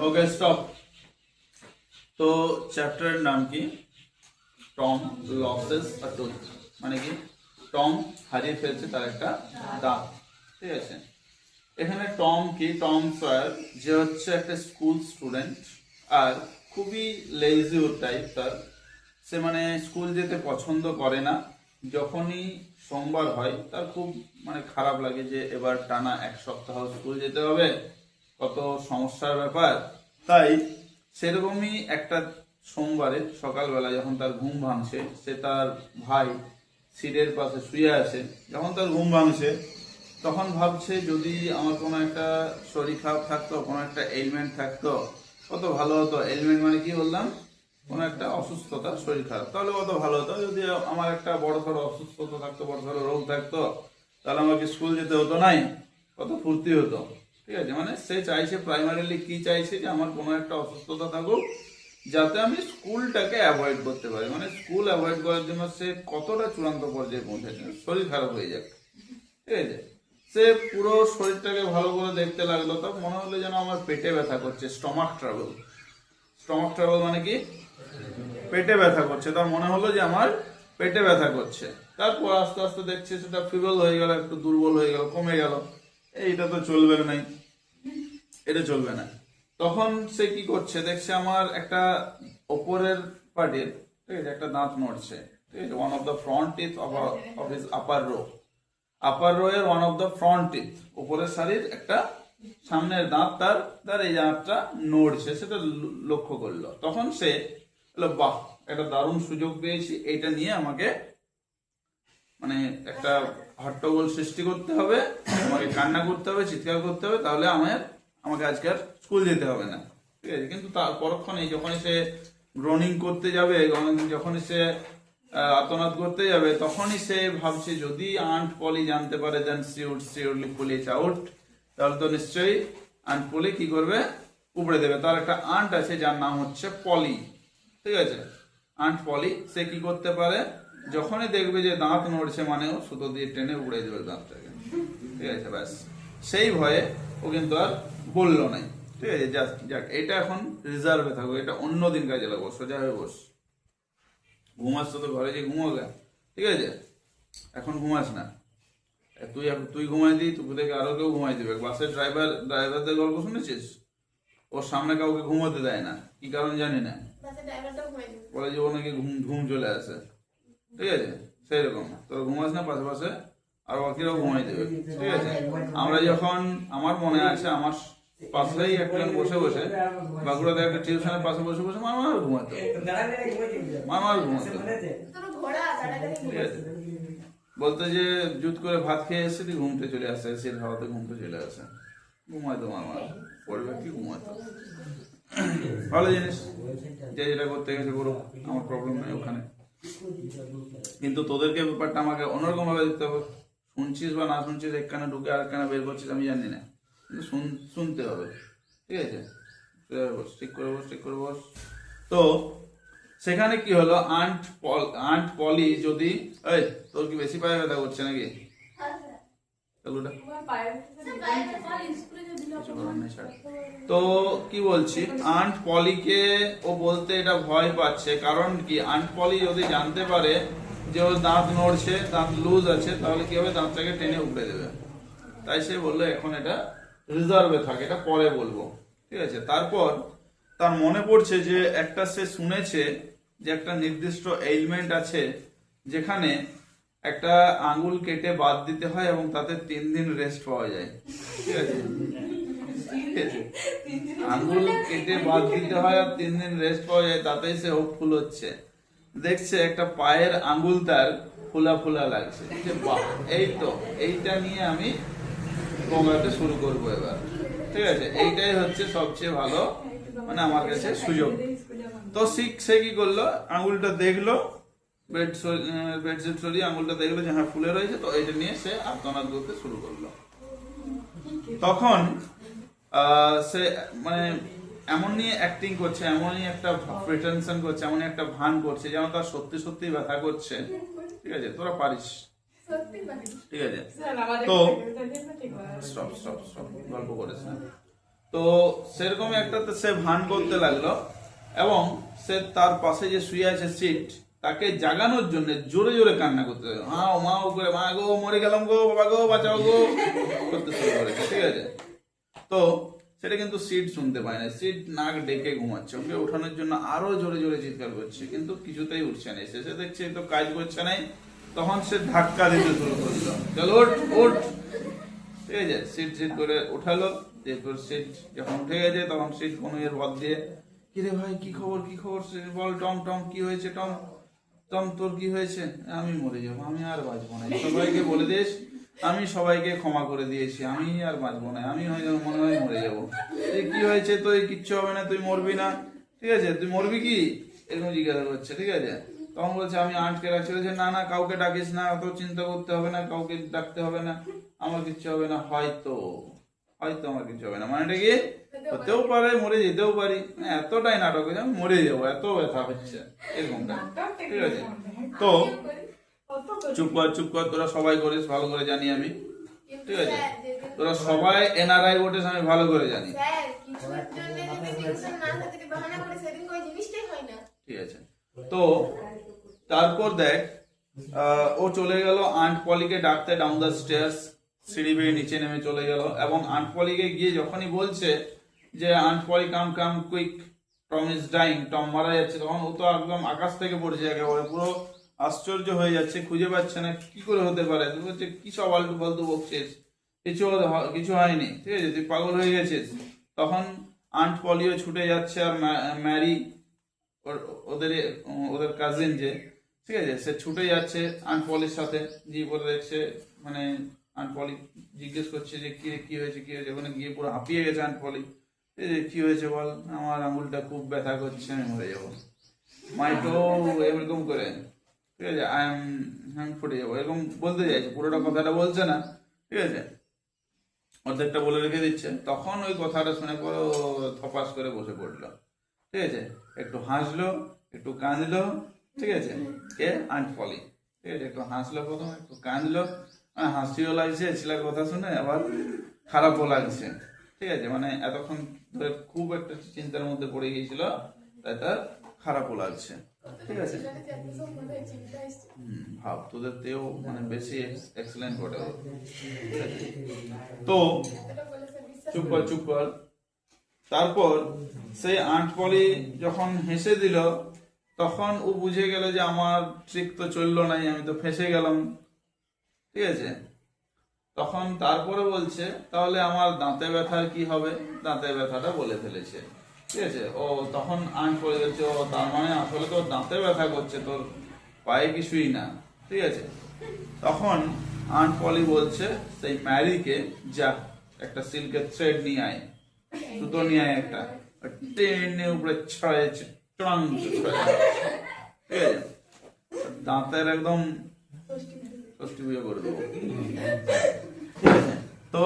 Okay stop. তো চ্যাপ্টারের নাম কি? টম লসেস আ টুথ, মানে কি টম হারিয়ে ফেলছে তার একটা দাঁত। ঠিক আছে, এখানে টম কি, টম সয়ার যে হচ্ছে একটা স্কুল স্টুডেন্ট আর খুবই লেজি টাইপ তার, সে মানে স্কুল যেতে পছন্দ করে না। যখনই সোমবার হয় তার খুব মানে খারাপ লাগে যে এবার টানা এক সপ্তাহ স্কুল যেতে হবে, কত সমস্যার ব্যাপার। তাই সেরকমই একটা সোমবারে সকালবেলা যখন তার ঘুম ভাঙছে, সে তার ভাই সিটের পাশে শুয়ে আছে, যখন তার ঘুম ভাঙছে তখন ভাবছে যদি আমার কোনো একটা শরীর খারাপ থাকতো, কোনো একটা এলিমেন্ট থাকতো কত ভালো হতো। এলিমেন্ট মানে কি বললাম? কোনো একটা অসুস্থতা, শরীর খারাপ, তাহলে কত ভালো হতো। যদি আমার একটা বড় সড়ো অসুস্থতা থাকতো, বড় সড়ো রোগ থাকতো, তাহলে আমাকে স্কুল যেতে হতো নাই, কত ফুর্তি হতো। ঠিক আছে, মানে সে চাইছে প্রাইমারিলি কি চাইছে, যে আমার কোনো একটা অসুস্থতা থাকুক যাতে আমি স্কুলটাকে অ্যাভয়েড করতে পারি। মানে স্কুল অ্যাভয়েড করার জন্য সে কতটা চূড়ান্ত পর্যায়ে পৌঁছেছে, শরীর খারাপ হয়ে যাক। ঠিক আছে, সে পুরো শরীরটাকে ভালো করে দেখতে লাগলো, তো মনে হলো যেন আমার পেটে ব্যথা করছে, স্টমাক ট্রাবল। স্টমাক ট্রাবল মানে কি? পেটে ব্যথা করছে। তার মনে হলো যে আমার পেটে ব্যথা করছে। তারপর আস্তে আস্তে দেখছে সেটা ফিবল হয়ে গেল, একটু দুর্বল হয়ে গেল, কমে গেল। এইটা তো চলবে না, এটা চলবে না। তখন সে কি করছে, দেখছে আমার একটা ওপরের পার্টের, ঠিক আছে, একটা দাঁত নড়ছে। ঠিক আছে, one of the front teeth of his upper row, upper row এর one of the front teeth, উপরের সারির একটা সামনের দাঁত, তার তার এই দাঁতটা নড়ছে, সেটা লক্ষ্য করলো। তখন সে বলল, বাহ, একটা দারুণ সুযোগ পেয়েছি, এইটা নিয়ে আমাকে মানে একটা হট্টগোল সৃষ্টি করতে হবে, আমাকে কান্না করতে হবে, চিৎকার করতে হবে, তাহলে আমাকে আজকে আর স্কুল যেতে হবে না। ঠিক আছে, কিন্তু তার পরক্ষণে যখনই সে গ্রোনিং করতে যাবে, যখনই সে আর্তনাদ করতে যাবে, তখনই সে ভাবছে যদি আন্ট পলি জানতে পারে, দেন শিওরলি পুল ইট আউট, তাহলে তো নিশ্চয়ই আন্ট পলি কি করবে, উপড়ে দেবে। তার একটা আন্ট আছে যার নাম হচ্ছে পলি। ঠিক আছে, আন্ট পলি, সে কি করতে পারে, যখনই দেখবে যে দাঁত নড়ছে, মানেও সুতো দিয়ে টেনে উড়ে দেবে দাঁতটাকে। ঠিক আছে, ব্যাস সেই ভয়ে ও কিন্তু আর বললো নাই। ঠিক আছে, যাক এটা এখন রিজার্ভে থাকো, এটা অন্য দিন কাজে লাগবো, সোজা হয়ে বস। ঘুমাস তো ঘরে যে ঘুমোগা, ঠিক আছে, এখন ঘুমাস না। তুই ঘুমাই দিই, তুই থেকে আরো কেউ ঘুমাই দিবে। বাসের ড্রাইভারদের গল্প শুনেছিস? ওর সামনে কাউকে ঘুমোতে দেয় না, কি কারণ জানি না, বলে যে ও নাকি ঘুম চলে আসে। ঠিক আছে, সেই রকম তোর ঘুমাস না, পাশে পাশে আর বাকিরাও ঘুমাই দেবে। ঠিক আছে, আমরা যখন, আমার মনে আছে আমার পাশেই একজন বসে বসে, বাঁকুড়াতে একটা টিউশনের পাশে বসে বসে মারমার ঘুমাতো, মারমার ঘুমাতো। ঠিক আছে, বলতো যে জুত করে ভাত খেয়ে এসে তুই ঘুমতে চলে আসে, সে খাওয়াতে ঘুমতে চলে আসে, ঘুমাইতো মারমার, পরিবার কি ঘুমাতো। ভালো জিনিস, যে যেটা করতে গেছে করুক, আমার প্রবলেম নেই ওখানে। কিন্তু তোদেরকে ব্যাপারটা আমাকে অন্যরকম ভাবে দেখতে হবে। শুনছিস বা না শুনছিস, এক কানে ঢুকে আর কানে বের করছিস আমি জানি না, কিন্তু শুনতে হবে। ঠিক আছে, ঠিক করে বস, ঠিক করে বস। তো সেখানে কি হলো, আন্ট পলি যদি, এই তোর কি বেশি পায়ে ব্যথা করছে নাকি? তো কি বলছি, আন্ট পলিকে ও বলতে এটা ভয় পাচ্ছে, কারণ কি, আন্ট পলি যদি জানতে পারে যে ওর দাঁত নড়ছে, দাঁত লুজ আছে, তাহলে কি হবে, দাঁতটাকে টেনে উপড়ে দেবে। তাই সে বললো এখন এটা রিজার্ভে থাকে, এটা পরে বলবো। ঠিক আছে, তারপর তার মনে পড়ছে যে একটা সে শুনেছে যে একটা নির্দিষ্ট এলিমেন্ট আছে যেখানে একটা আঙ্গুল কেটে বাদ দিতে হয় এবং তাতে 3 দিন রেস্ট পাওয়া যায়। ঠিক আছে, আঙ্গুল কেটে বাদ দিতে হয় আর 3 দিন রেস্ট পাওয়া যায়, তাতেই সে হোপফুল হচ্ছে। দেখছে একটা পায়ের আঙ্গুল তার ফোলা ফোলা লাগছে, যে বাহ, এই তো এইটা নিয়ে আমি কমাতে শুরু করবো এবার। ঠিক আছে, এইটাই হচ্ছে সবচেয়ে ভালো, মানে আমার কাছে সুযোগ। তো সে কি করলো, আঙ্গুলটা দেখলো, বেডশিট সরিয়ে আঙ্গুলটা দেখলো যে হ্যাঁ ফুলে রয়েছে, তো এটা নিয়ে সে আর্তনাদ করতে শুরু করলো। তখন সে মানে এমনই অ্যাক্টিং করছে, এমনই একটা প্রিটেনশন করছে, এমনই একটা ভান করছে যেন তার সত্যি সত্যি ব্যথা করছে। ঠিক আছে, তোরা পারিস। ঠিক আছে, তো স্টপ গল্প করিস না। তো সেরকম একটা সে ভান করতে লাগলো এবং সে তার পাশে যে শুয়ে আছে সিট তাকে জাগানোর জন্য জোরে জোরে কান্না করতে লাগলো, মাও মাও করে, মা গো মরে গেলাম গো, বাবা গো বাঁচাও গো করতে শুরু করেছে। ঠিক আছে, তো সেটা কিন্তু সিট শুনতে পায় না, সিট নাক ডেকে ঘুমাচ্ছে, ওকে ওঠানোর জন্য আরো জোরে জোরে চিৎকার করছে কিন্তু কিছুতেই উঠছে না। শেষে দেখছে তো কাজ করছে না, তখন সে ধাক্কা দিতে শুরু করলো, চল ওঠ ওঠ। ঠিক আছে, সিট সিট করে উঠালো, এরপর সিট যখন উঠে গেছে তখন সিট কনুইয়ের ভর দিয়ে, কিরে ভাই কি খবর কি খবর, বল টম টম কি হয়েছে, টম টম তোর কি হয়েছে, আমি মরে যাবো, আমি আর বাঁচবো না, সবাইকে বলে দিস আমি সবাইকে ক্ষমা করে দিয়েছি, আমি আর বাঁচবো না, আমি হয়তো মনে হয় মরে যাবো। কি হয়েছে, তো কিচ্ছু হবে না, তুই মরবি না, ঠিক আছে তুই মরবি কি, এরকম জিজ্ঞাসা করছে। ঠিক আছে, তখন বলছে আমি আন্টকে রাখছি, বলছে না না কাউকে ডাকিস না, অত চিন্তা করতে হবে না, কাউকে ডাকতে হবে না, আমার কিচ্ছু হবে না, হয়তো হয়তো আমার কিছু হবে না, মানেটা কি হতেও পারে, মরে যেতেও পারি, এতটাই নাটক হয়েছে আমি মরে যাবো, এত ব্যথা হচ্ছে এরকমটা। ঠিক আছে, তো চুপ কর চুপ কর, তোরা সবাই করিস ভালো করে জানি আমি। ঠিক আছে, তোরা সবাই এনআরআই ভোটিস আমি ভালো করে জানি। ঠিক আছে, তো তারপর দেখ ও চলে গেল আন্ট পলিকে ডাকতে ডাউন দ্য স্টেয়ার্স, সিঁড়ি বেয়ে নিচে নেমে চলে গেল এবং আন্ট পলিকে গিয়ে যখনই বলছে যে aunt Polly come come quick, Tom is dying, Tom মারা যাচ্ছে, তখন ও তো একদম আকাশ থেকে পড়ছে, একেবারে পুরো আশ্চর্য হয়ে যাচ্ছে, খুঁজে পাচ্ছে না কি করে হতে পারে, তুই বলছে কি সব আলতু ফালতু বকছিস, কিছু হয়নি, ঠিক আছে তুই পাগল হয়ে গেছিস। তখন আন্ট পলিও ছুটে যাচ্ছে আর ম্যারি ওদের ওদের কাজিন যে, ঠিক আছে সে ছুটে যাচ্ছে আন্ট পলির সাথে, গিয়ে পরে দেখছে মানে আন্ট পলি জিজ্ঞেস করছে যে কি হয়েছে কি হয়েছে, ওখানে গিয়ে পুরো হাঁপিয়ে গেছে আন্ট পলি, কি হয়েছে বল, আমার আঙুলটা খুব ব্যথা করছে আমি মরে যাবো, মাইটো এরকম করে, ঠিক আছে আমি ফুটে যাবো এরকম বলতে চাইছে, পুরোটা কথাটা বলছে না, ঠিক আছে অর্ধেকটা বলে রেখে দিচ্ছে। তখন ওই কথাটা শুনে পরে থপাস করে বসে পড়লো, ঠিক আছে একটু হাসলো একটু কাঁদলো, ঠিক আছে কে আন্ট পলি, ঠিক আছে একটু হাসলো প্রথম একটু কাঁদলো, হাসিও লাগছে ছেলের কথা শুনে আবার খারাপও লাগছে। ঠিক আছে, মানে এতক্ষণ ধরে খুব একটা চিন্তার মধ্যে পড়ে গিয়েছিল, তাই তার খারাপও লাগছে। ঠিক আছে, ভাব তোদের তেও মানে বেশি এক্সেলেন্ট করে। তো চুপ কর চুপ কর। তারপর সেই আন্ট পলি যখন হেসে দিল তখন ও বুঝে গেল যে আমার ট্রিক তো চললো নাই, আমি তো ফেঁসে গেলাম। ঠিক আছে, তখন তারপরে বলছে তাহলে আমার দাঁতে ব্যথার কি হবে, দাঁতে ব্যথাটা বলে ফেলেছে। ঠিক আছে, ও তখন আন্ট পলি বলছে ও তার মানে আসলে তোর দাঁতে ব্যথা করছে, তোর পায়ে কিছুই না। ঠিক আছে, তখন আন্ট পলি বলছে সেই ম্যারিকে যা একটা সিল্কের থ্রেড নিয়ে আয়, সুতো নিয়ে আয় একটা, টেনে উপরে ছড়াইছে, চড়াং ছড়াই। ঠিক আছে, দাঁতের একদম ষষ্ঠী পুজো করে দেবো। ঠিক আছে, তো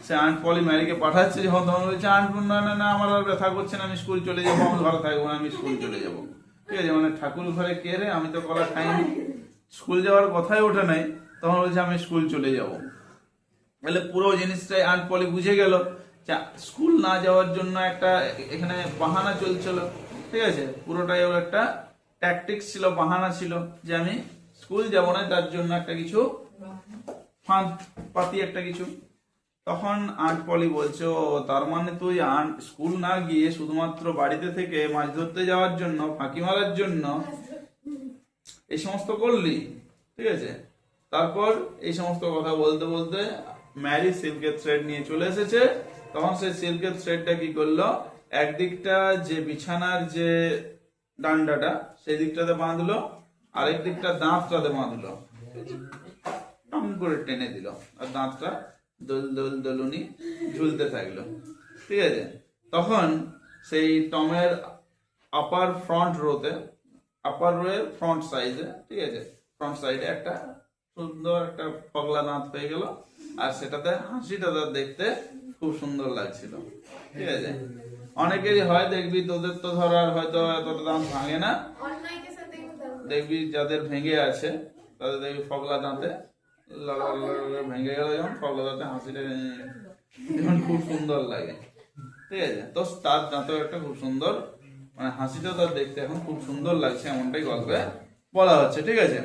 সে আন্ট পলি ম্যারিকে পাঠাচ্ছে, যখন তখন বলছে আন্ট না না না আমার আর ব্যথা করছে না, আমি স্কুল চলে যাবো, আমার ঘরে থাকবো না, আমি স্কুল চলে যাবো। ঠিক আছে, মানে ঠাকুর ঘরে কে রে, আমি তো কলা খাইনি, স্কুল যাওয়ার কথাই ওঠে নাই, তখন বলছে আমি স্কুল চলে যাবো। তাহলে পুরো জিনিসটাই আন্ট পলি বুঝে গেল স্কুল না যাওয়ার জন্য একটা এখানে বাহানা চলছিল। ঠিক আছে, পুরোটাই ওর একটা ট্যাকটিক্স ছিল, বাহানা ছিল যে আমি স্কুল যাব না, তার জন্য একটা কিছু ফাঁদ পাতি একটা কিছু। তখন আন্ট পলি বলছে ও তার মানে তুই স্কুল না গিয়ে শুধুমাত্র বাড়িতে থেকে মাছ ধরতে যাওয়ার জন্য, ফাঁকি মারার জন্য এই সমস্ত করলি। ঠিক আছে, তারপর এই সমস্ত কথা বলতে বলতে ম্যারি সিল্কের থ্রেড নিয়ে চলে এসেছে। তখন সেই সিল্কের থ্রেডটা কি করলো, একদিকটা যে বিছানার যে ডান্ডাটা সেই দিকটাতে বাঁধলো, আরেক দিকটা দাঁতটাতে বাঁধলো, টম করে টেনে দিল আর দাঁতটা দোল দোল দোলুনি ঝুলতে থাকলো। ঠিক আছে, তখন সেই টমের আপার ফ্রন্ট রোতে, আপার রোয়ের ফ্রন্ট সাইডে, ঠিক আছে ফ্রন্ট সাইডে একটা সুন্দর একটা পগলা দাঁত হয়ে গেল, আর সেটাতে হাসিটা তার দেখতে খুব সুন্দর লাগছিল। ঠিক আছে, অনেকেরই হয় দেখবি, তোদের তো ধর আর হয়তো এতটা দাঁত ভাঙে না, দেখবি যাদের ভেঙে আছে তাদের দেখবি ফগলা দাঁতে ভেঙে গেল, যখন ফগলা দাঁতে হাসিটা যেমন খুব সুন্দর লাগে। ঠিক আছে। তো তার দাঁতেও একটা খুব সুন্দর, মানে হাসিটাও তার দেখতে এখন খুব সুন্দর লাগছে, এমনটাই গল্পে বলা হচ্ছে, ঠিক আছে।